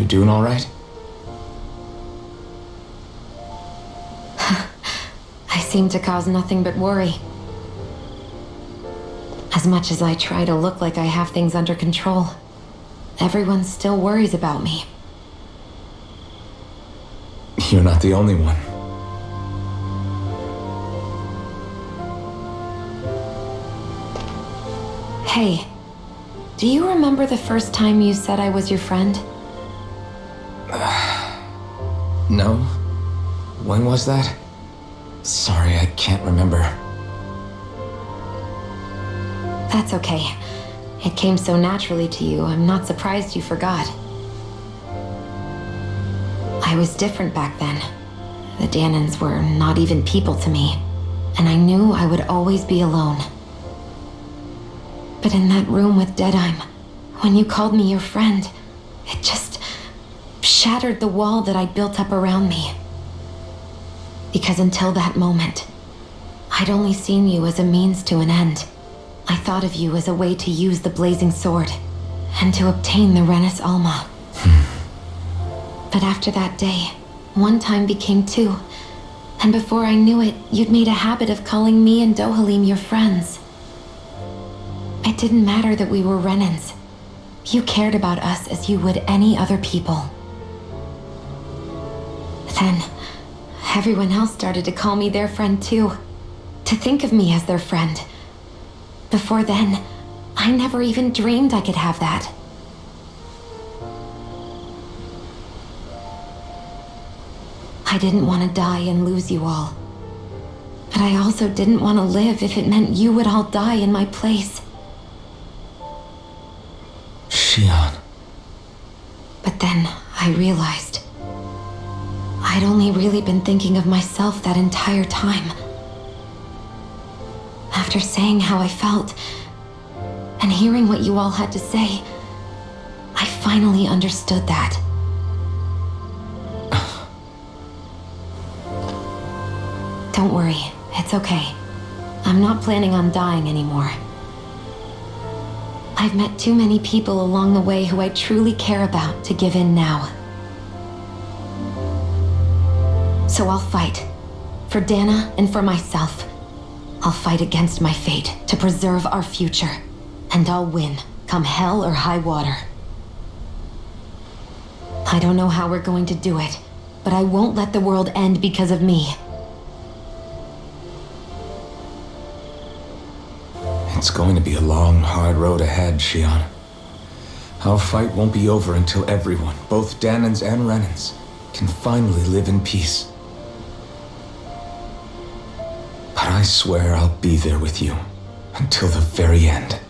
You doing all right? I seem to cause nothing but worry. As much as I try to look like I have things under control, everyone still worries about me. You're not the only one. Hey, do you remember the first time you said I was your friend? No? When was that? Sorry, I can't remember. That's okay. It came so naturally to you, I'm not surprised you forgot. I was different back then. The Danans were not even people to me, and I knew I would always be alone. But in that room with Deadheim, when you called me your friend, it just shattered the wall that I'd built up around me. Because until that moment, I'd only seen you as a means to an end. I thought of you as a way to use the blazing sword, and to obtain the Renis Alma. But after that day, one time became two, and before I knew it, you'd made a habit of calling me and Dohalim your friends. It didn't matter that we were Renans. You cared about us as you would any other people. Then, everyone else started to call me their friend too, to think of me as their friend. Before then, I never even dreamed I could have that. I didn't want to die and lose you all. But I also didn't want to live if it meant you would all die in my place. Shion. But then I realized I'd only really been thinking of myself that entire time. After saying how I felt, and hearing what you all had to say, I finally understood that. Don't worry, it's okay. I'm not planning on dying anymore. I've met too many people along the way who I truly care about to give in now. So I'll fight. For Dana and for myself. I'll fight against my fate to preserve our future. And I'll win, come hell or high water. I don't know how we're going to do it, but I won't let the world end because of me. It's going to be a long, hard road ahead, Shion. Our fight won't be over until everyone, both Danans and Renans, can finally live in peace. But I swear I'll be there with you until the very end.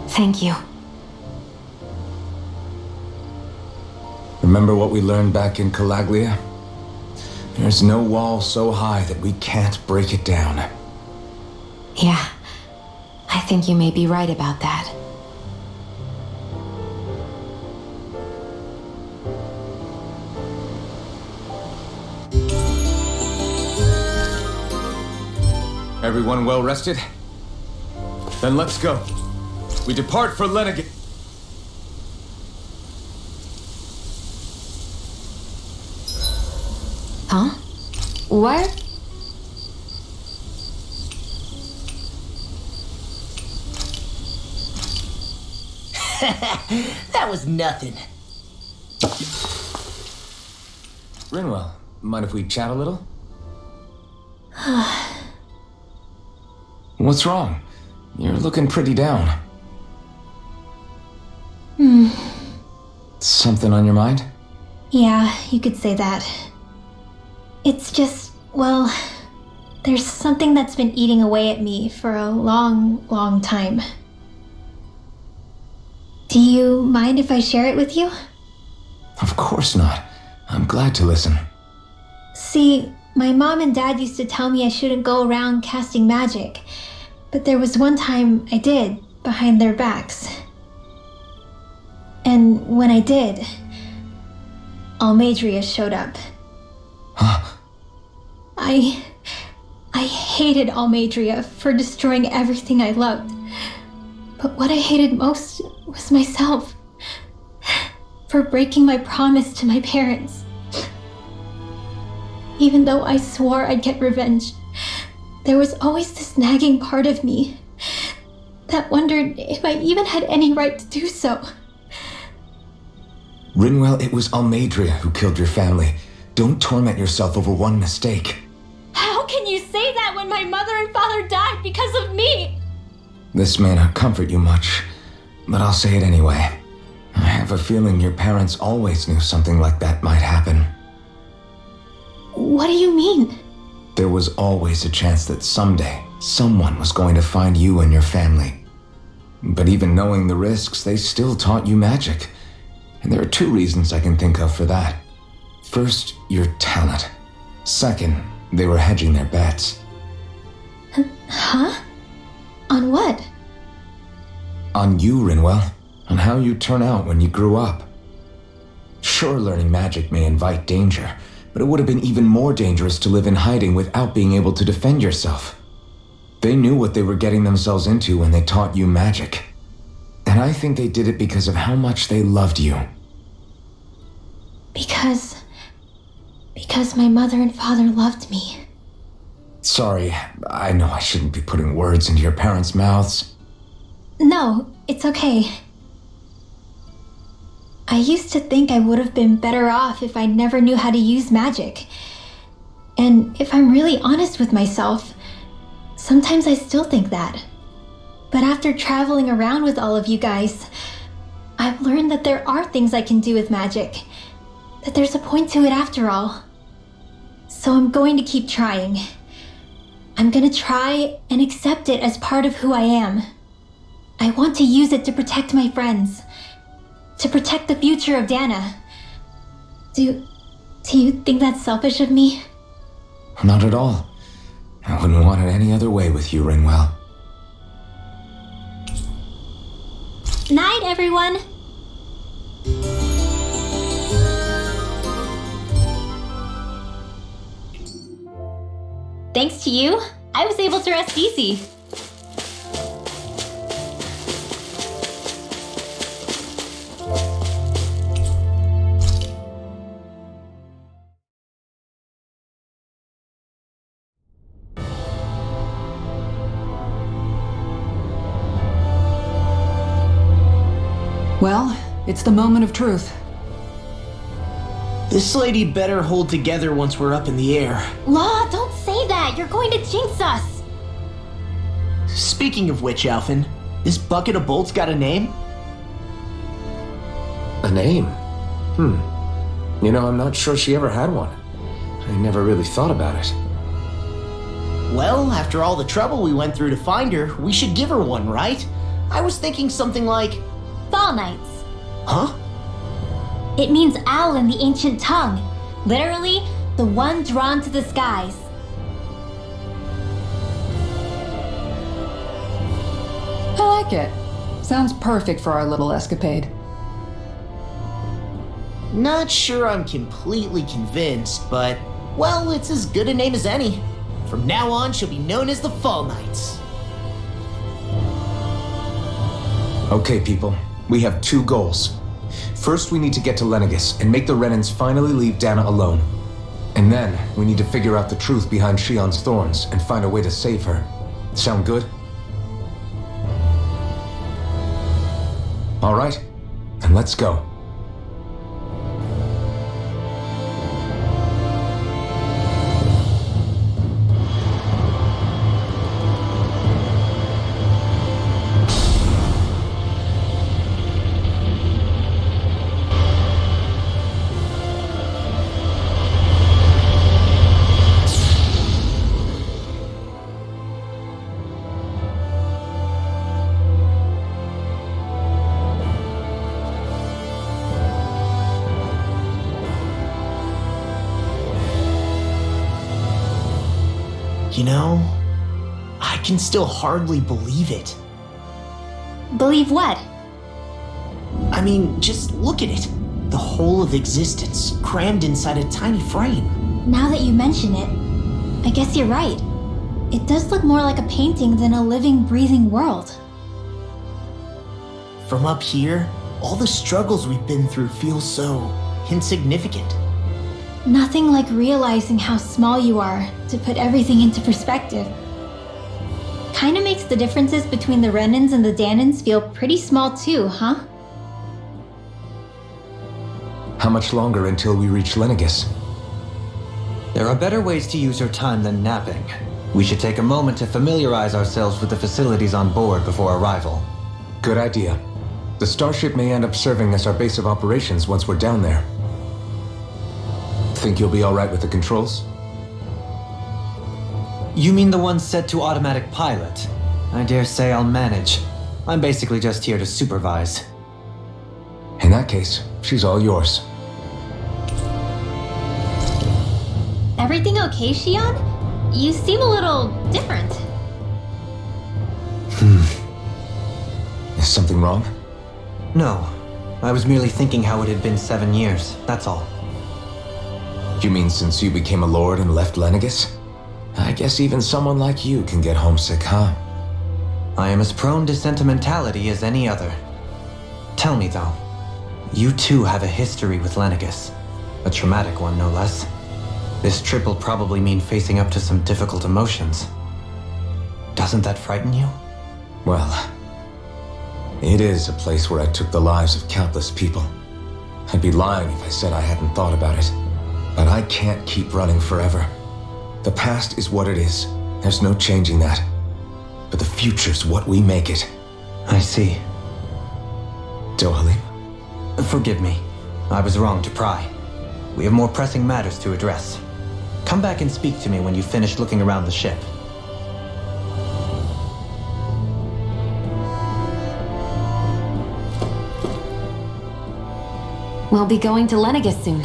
Thank you. Remember what we learned back in Calaglia? There's no wall so high that we can't break it down. Yeah, I think you may be right about that. Everyone well rested? Then let's go. We depart for Lennigan. Huh? What? That was nothing. Rinwell, mind if we chat a little? What's wrong? You're looking pretty down. Something on your mind? Yeah, you could say that. It's just, well, there's something that's been eating away at me for a long, long time. Do you mind if I share it with you? Of course not. I'm glad to listen. See, my mom and dad used to tell me I shouldn't go around casting magic, but there was one time I did, behind their backs. And when I did, Almadria showed up. Huh? I hated Almadria for destroying everything I loved. But what I hated most was myself. For breaking my promise to my parents. Even though I swore I'd get revenge, there was always this nagging part of me that wondered if I even had any right to do so. Rinwell, it was Almadria who killed your family. Don't torment yourself over one mistake. How can you say that when my mother and father died because of me? This may not comfort you much, but I'll say it anyway. I have a feeling your parents always knew something like that might happen. What do you mean? There was always a chance that someday, someone was going to find you and your family. But even knowing the risks, they still taught you magic. And there are two reasons I can think of for that. First, your talent. Second, they were hedging their bets. Huh? On what? On you, Rinwell. On how you turn out when you grew up. Sure, learning magic may invite danger, but it would have been even more dangerous to live in hiding without being able to defend yourself. They knew what they were getting themselves into when they taught you magic. And I think they did it because of how much they loved you. Because my mother and father loved me. Sorry, I know I shouldn't be putting words into your parents' mouths. No, it's okay. I used to think I would have been better off if I never knew how to use magic. And if I'm really honest with myself, sometimes I still think that. But after traveling around with all of you guys, I've learned that there are things I can do with magic. That there's a point to it after all. So I'm going to keep trying. I'm gonna try and accept it as part of who I am. I want to use it to protect my friends. To protect the future of Dana. Do you think that's selfish of me? Not at all. I wouldn't want it any other way with you, Rinwell. Night, everyone! Thanks to you, I was able to rest easy. Well, it's the moment of truth. This lady better hold together once we're up in the air. Law, don't say that! You're going to jinx us! Speaking of which, Alphen, this bucket of bolts got a name? A name? You know, I'm not sure she ever had one. I never really thought about it. Well, after all the trouble we went through to find her, we should give her one, right? I was thinking something like... Fall Knights. Huh? It means owl in the ancient tongue. Literally, the one drawn to the skies. I like it. Sounds perfect for our little escapade. Not sure I'm completely convinced, but... well, it's as good a name as any. From now on, she'll be known as the Fall Knights. Okay, people. We have two goals. First, we need to get to Lenegis and make the Renans finally leave Dana alone. And then, we need to figure out the truth behind Shion's thorns and find a way to save her. Sound good? All right, then let's go. You know, I can still hardly believe it. Believe what? I mean, just look at it. The whole of existence, crammed inside a tiny frame. Now that you mention it, I guess you're right. It does look more like a painting than a living, breathing world. From up here, all the struggles we've been through feel so insignificant. Nothing like realizing how small you are to put everything into perspective. Kinda makes the differences between the Renans and the Danans feel pretty small too, huh? How much longer until we reach Lenegis? There are better ways to use your time than napping. We should take a moment to familiarize ourselves with the facilities on board before arrival. Good idea. The starship may end up serving as our base of operations once we're down there. Think you'll be alright with the controls? You mean the ones set to automatic pilot? I dare say I'll manage. I'm basically just here to supervise. In that case, she's all yours. Everything okay, Shion? You seem a little different. Is something wrong? No. I was merely thinking how it had been 7 years, that's all. You mean since you became a lord and left Lenegis? I guess even someone like you can get homesick, huh? I am as prone to sentimentality as any other. Tell me though, you too have a history with Lenegis. A traumatic one, no less. This trip will probably mean facing up to some difficult emotions. Doesn't that frighten you? Well, it is a place where I took the lives of countless people. I'd be lying if I said I hadn't thought about it. But I can't keep running forever. The past is what it is. There's no changing that. But the future's what we make it. I see. Dohalim? Forgive me. I was wrong to pry. We have more pressing matters to address. Come back and speak to me when you've finished looking around the ship. We'll be going to Lenegis soon.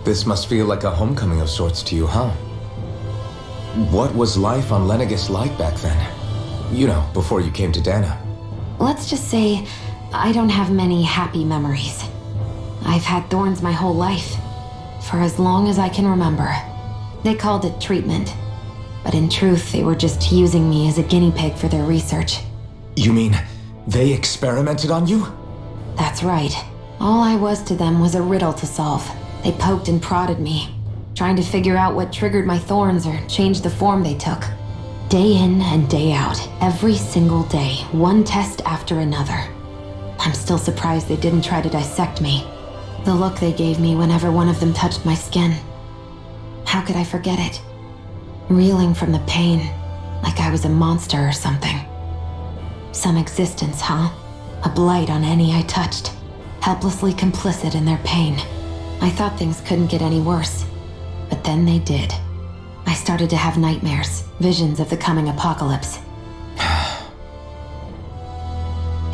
This must feel like a homecoming of sorts to you, huh? What was life on Lenegis like back then? You know, before you came to Dana. Let's just say I don't have many happy memories. I've had thorns my whole life, for as long as I can remember. They called it treatment, but in truth, they were just using me as a guinea pig for their research. You mean they experimented on you? That's right. All I was to them was a riddle to solve. They poked and prodded me, trying to figure out what triggered my thorns or changed the form they took. Day in and day out, every single day, one test after another. I'm still surprised they didn't try to dissect me. The look they gave me whenever one of them touched my skin. How could I forget it? Reeling from the pain, like I was a monster or something. Some existence, huh? A blight on any I touched. Helplessly complicit in their pain. I thought things couldn't get any worse. But then they did. I started to have nightmares, visions of the coming apocalypse.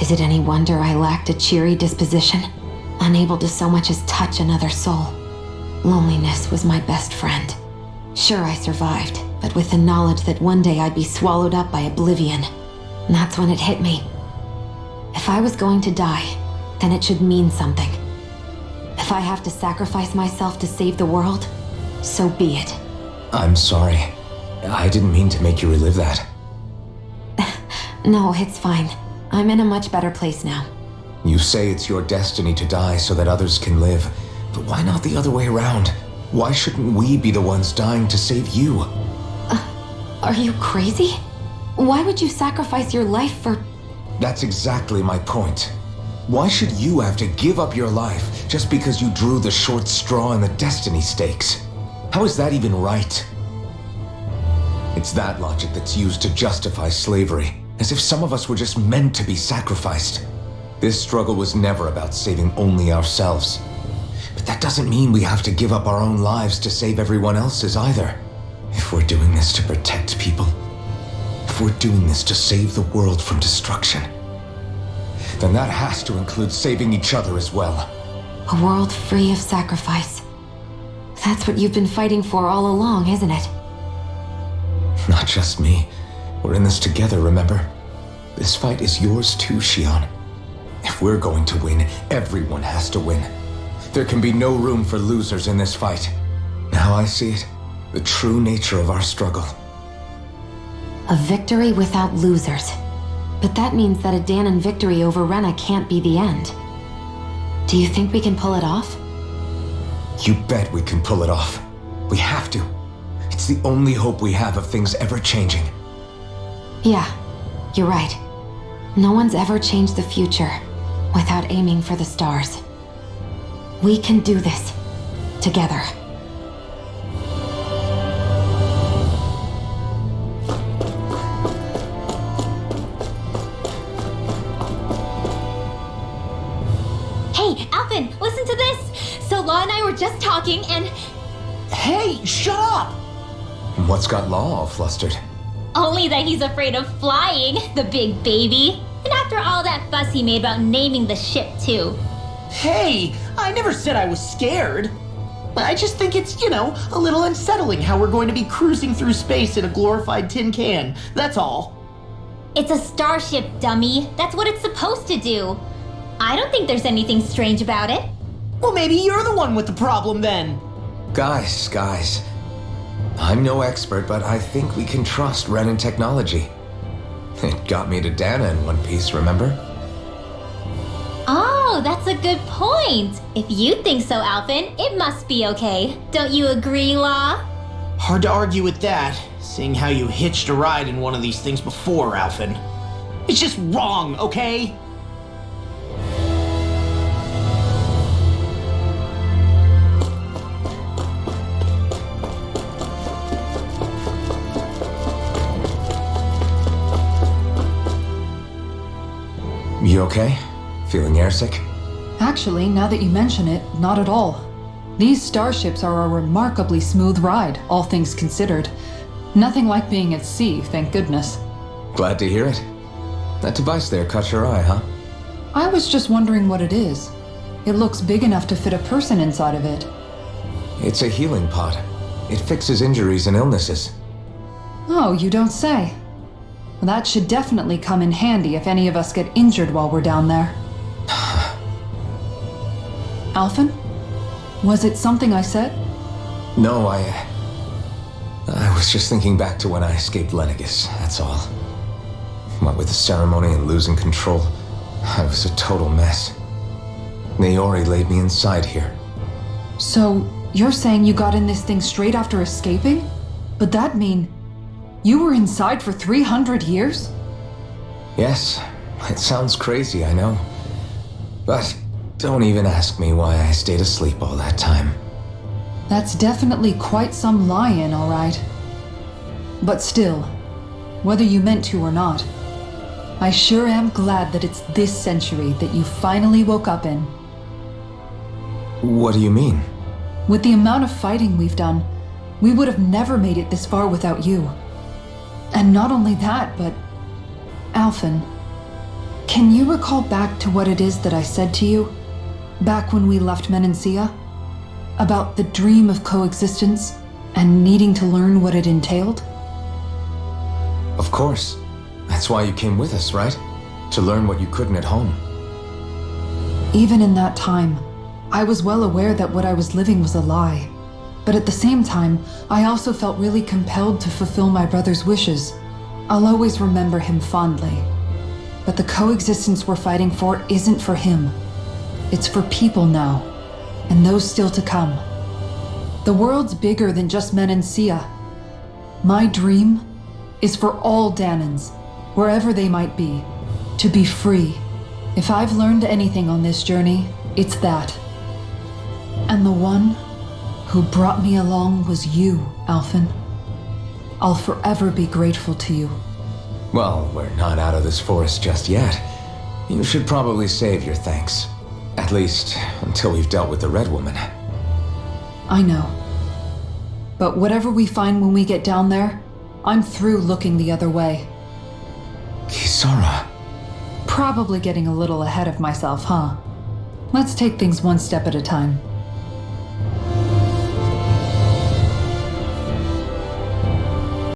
Is it any wonder I lacked a cheery disposition? Unable to so much as touch another soul. Loneliness was my best friend. Sure, I survived, but with the knowledge that one day I'd be swallowed up by oblivion. And that's when it hit me. If I was going to die, then it should mean something. If I have to sacrifice myself to save the world, so be it. I'm sorry. I didn't mean to make you relive that. No, it's fine. I'm in a much better place now. You say it's your destiny to die so that others can live. But why not the other way around? Why shouldn't we be the ones dying to save you? Are you crazy? Why would you sacrifice your life for... That's exactly my point. Why should you have to give up your life just because you drew the short straw in the destiny stakes? How is that even right? It's that logic that's used to justify slavery, as if some of us were just meant to be sacrificed. This struggle was never about saving only ourselves. But that doesn't mean we have to give up our own lives to save everyone else's either. If we're doing this to protect people, if we're doing this to save the world from destruction, then that has to include saving each other as well. A world free of sacrifice. That's what you've been fighting for all along, isn't it? Not just me. We're in this together, remember? This fight is yours too, Shion. If we're going to win, everyone has to win. There can be no room for losers in this fight. Now I see it, the true nature of our struggle. A victory without losers. But that means that a Danon victory over Rena can't be the end. Do you think we can pull it off? You bet we can pull it off. We have to. It's the only hope we have of things ever changing. Yeah, you're right. No one's ever changed the future without aiming for the stars. We can do this together. Hey, Alvin, listen to this! So Law and I were just talking and... Hey, shut up! What's got Law all flustered? Only that he's afraid of flying, the big baby. And after all that fuss he made about naming the ship, too. Hey, I never said I was scared. I just think it's, a little unsettling how we're going to be cruising through space in a glorified tin can. That's all. It's a starship, dummy. That's what it's supposed to do. I don't think there's anything strange about it. Well, maybe you're the one with the problem then. Guys. I'm no expert, but I think we can trust Renan technology. It got me to Dana in one piece, remember? Oh, that's a good point. If you think so, Alvin, it must be okay. Don't you agree, Law? Hard to argue with that, seeing how you hitched a ride in one of these things before, Alvin. It's just wrong, okay? You okay? Feeling airsick? Actually, now that you mention it, not at all. These starships are a remarkably smooth ride, all things considered. Nothing like being at sea, thank goodness. Glad to hear it. That device there caught your eye, huh? I was just wondering what it is. It looks big enough to fit a person inside of it. It's a healing pod. It fixes injuries and illnesses. Oh, you don't say. Well, that should definitely come in handy if any of us get injured while we're down there. Alphen? Was it something I said? No, I was just thinking back to when I escaped Lennigus, that's all. What with the ceremony and losing control, I was a total mess. Naori laid me inside here. So, you're saying you got in this thing straight after escaping? But that'd mean you were inside for 300 years? Yes, it sounds crazy, I know. But don't even ask me why I stayed asleep all that time. That's definitely quite some lie-in, all right. But still, whether you meant to or not, I sure am glad that it's this century that you finally woke up in. What do you mean? With the amount of fighting we've done, we would have never made it this far without you. And not only that, but... Alphen, can you recall back to what it is that I said to you? Back when we left Menancia? About the dream of coexistence and needing to learn what it entailed? Of course. That's why you came with us, right? To learn what you couldn't at home. Even in that time, I was well aware that what I was living was a lie. But at the same time, I also felt really compelled to fulfill my brother's wishes. I'll always remember him fondly. But the coexistence we're fighting for isn't for him. It's for people now, and those still to come. The world's bigger than just Menancia. My dream is for all Danons, wherever they might be, to be free. If I've learned anything on this journey, it's that. And the one who brought me along was you, Alphen. I'll forever be grateful to you. Well, we're not out of this forest just yet. You should probably save your thanks. At least, until we've dealt with the Red Woman. I know. But whatever we find when we get down there, I'm through looking the other way. Kisara. Probably getting a little ahead of myself, huh? Let's take things one step at a time.